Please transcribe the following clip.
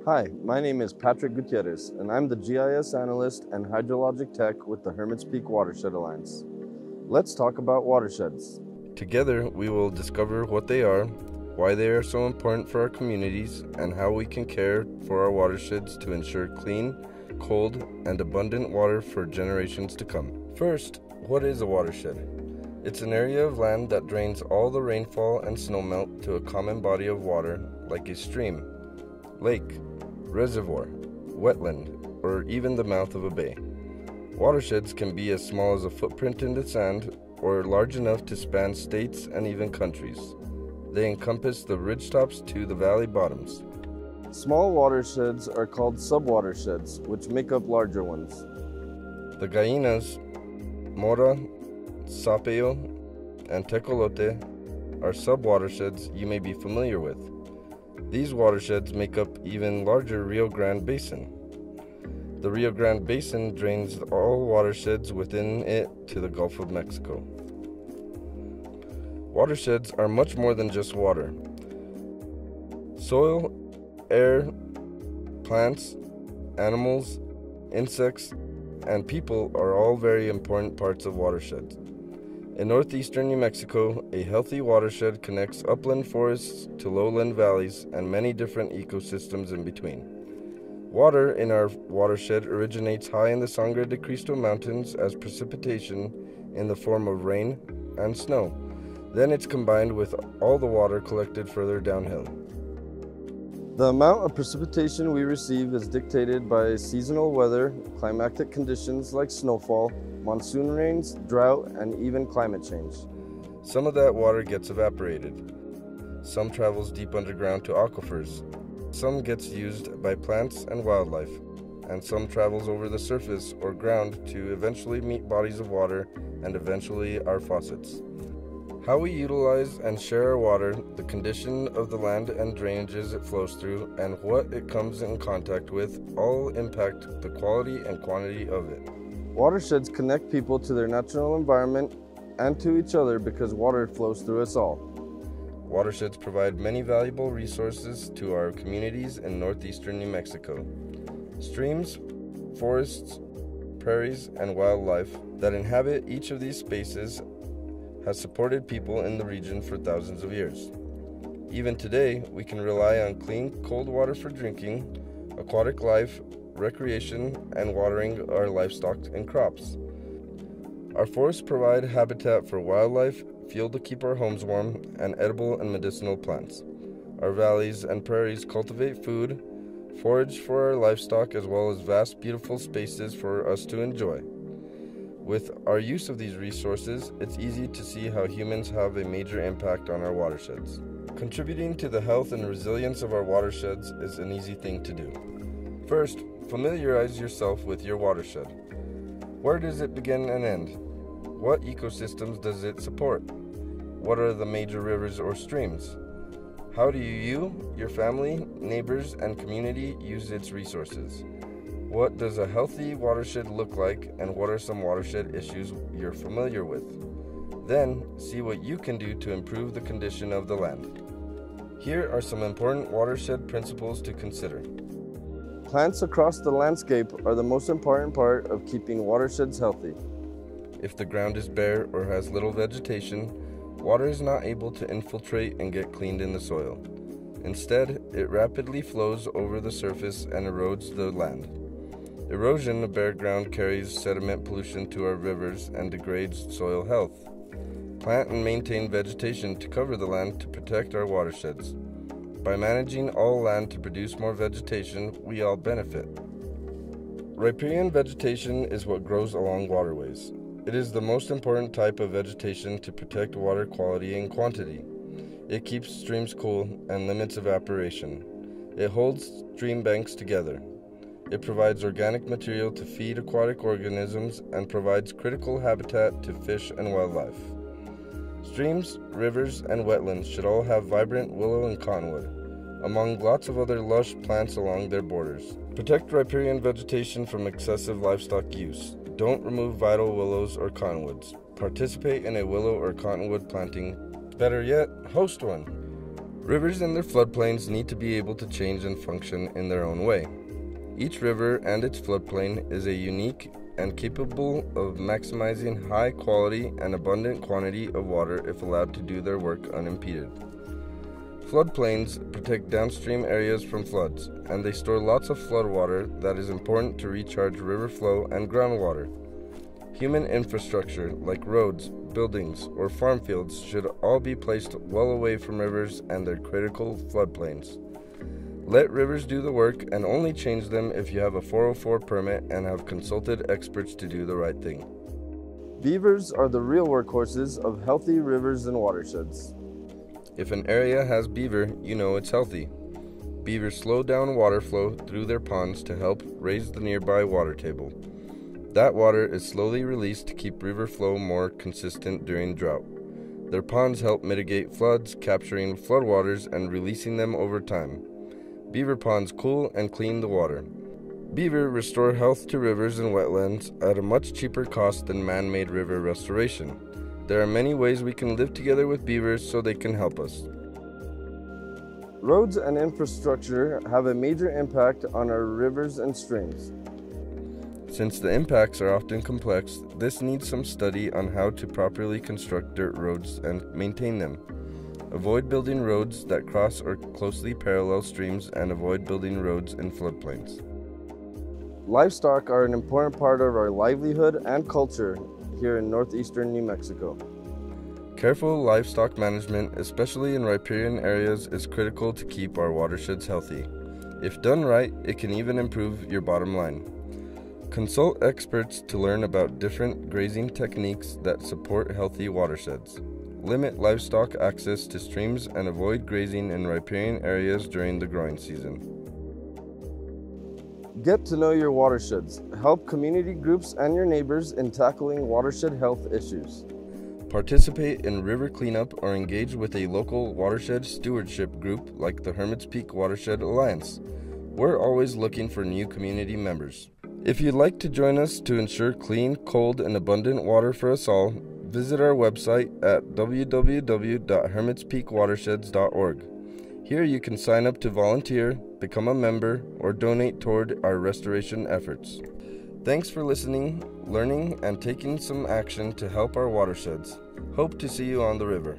Hi, my name is Patrick Gutierrez, and I'm the GIS analyst and hydrologic tech with the Hermit's Peak Watershed Alliance. Let's talk about watersheds. Together, we will discover what they are, why they are so important for our communities, and how we can care for our watersheds to ensure clean, cold, and abundant water for generations to come. First, what is a watershed? It's an area of land that drains all the rainfall and snowmelt to a common body of water, like a stream, lake, reservoir, wetland, or even the mouth of a bay. Watersheds can be as small as a footprint in the sand or large enough to span states and even countries. They encompass the ridgetops to the valley bottoms. Small watersheds are called subwatersheds, which make up larger ones. The Gainas, Mora, Sapeo, and Tecolote are subwatersheds you may be familiar with. These watersheds make up even larger Rio Grande Basin. The Rio Grande Basin drains all watersheds within it to the Gulf of Mexico. Watersheds are much more than just water. Soil, air, plants, animals, insects, and people are all very important parts of watersheds. In northeastern New Mexico, a healthy watershed connects upland forests to lowland valleys and many different ecosystems in between. Water in our watershed originates high in the Sangre de Cristo Mountains as precipitation in the form of rain and snow. Then it's combined with all the water collected further downhill. The amount of precipitation we receive is dictated by seasonal weather, climatic conditions like snowfall, monsoon rains, drought, and even climate change. Some of that water gets evaporated. Some travels deep underground to aquifers. Some gets used by plants and wildlife. And some travels over the surface or ground to eventually meet bodies of water and eventually our faucets. How we utilize and share our water, the condition of the land and drainages it flows through, and what it comes in contact with all impact the quality and quantity of it. Watersheds connect people to their natural environment and to each other because water flows through us all. Watersheds provide many valuable resources to our communities in northeastern New Mexico. Streams, forests, prairies, and wildlife that inhabit each of these spaces has supported people in the region for thousands of years. Even today, we can rely on clean, cold water for drinking, aquatic life, recreation, and watering our livestock and crops. Our forests provide habitat for wildlife, fuel to keep our homes warm, and edible and medicinal plants. Our valleys and prairies cultivate food, forage for our livestock, as well as vast, beautiful spaces for us to enjoy. With our use of these resources, it's easy to see how humans have a major impact on our watersheds. Contributing to the health and resilience of our watersheds is an easy thing to do. First, familiarize yourself with your watershed. Where does it begin and end? What ecosystems does it support? What are the major rivers or streams? How do you, your family, neighbors, and community use its resources? What does a healthy watershed look like, and what are some watershed issues you're familiar with? Then, see what you can do to improve the condition of the land. Here are some important watershed principles to consider. Plants across the landscape are the most important part of keeping watersheds healthy. If the ground is bare or has little vegetation, water is not able to infiltrate and get cleaned in the soil. Instead, it rapidly flows over the surface and erodes the land. Erosion of bare ground carries sediment pollution to our rivers and degrades soil health. Plant and maintain vegetation to cover the land to protect our watersheds. By managing all land to produce more vegetation, we all benefit. Riparian vegetation is what grows along waterways. It is the most important type of vegetation to protect water quality and quantity. It keeps streams cool and limits evaporation. It holds stream banks together. It provides organic material to feed aquatic organisms and provides critical habitat to fish and wildlife. Streams, rivers, and wetlands should all have vibrant willow and cottonwood, among lots of other lush plants along their borders. Protect riparian vegetation from excessive livestock use. Don't remove vital willows or cottonwoods. Participate in a willow or cottonwood planting. Better yet, host one. Rivers and their floodplains need to be able to change and function in their own way. Each river and its floodplain is a unique and capable of maximizing high quality and abundant quantity of water if allowed to do their work unimpeded. Floodplains protect downstream areas from floods, and they store lots of floodwater that is important to recharge river flow and groundwater. Human infrastructure like roads, buildings, or farm fields should all be placed well away from rivers and their critical floodplains. Let rivers do the work and only change them if you have a 404 permit and have consulted experts to do the right thing. Beavers are the real workhorses of healthy rivers and watersheds. If an area has beaver, you know it's healthy. Beavers slow down water flow through their ponds to help raise the nearby water table. That water is slowly released to keep river flow more consistent during drought. Their ponds help mitigate floods, capturing floodwaters and releasing them over time. Beaver ponds cool and clean the water. Beaver restore health to rivers and wetlands at a much cheaper cost than man-made river restoration. There are many ways we can live together with beavers so they can help us. Roads and infrastructure have a major impact on our rivers and streams. Since the impacts are often complex, this needs some study on how to properly construct dirt roads and maintain them. Avoid building roads that cross or closely parallel streams and avoid building roads in floodplains. Livestock are an important part of our livelihood and culture here in northeastern New Mexico. Careful livestock management, especially in riparian areas, is critical to keep our watersheds healthy. If done right, it can even improve your bottom line. Consult experts to learn about different grazing techniques that support healthy watersheds. Limit livestock access to streams and avoid grazing in riparian areas during the growing season. Get to know your watersheds. Help community groups and your neighbors in tackling watershed health issues. Participate in river cleanup or engage with a local watershed stewardship group like the Hermit's Peak Watershed Alliance. We're always looking for new community members. If you'd like to join us to ensure clean, cold, and abundant water for us all, visit our website at www.hermitspeakwatersheds.org. Here you can sign up to volunteer, become a member, or donate toward our restoration efforts. Thanks for listening, learning, and taking some action to help our watersheds. Hope to see you on the river.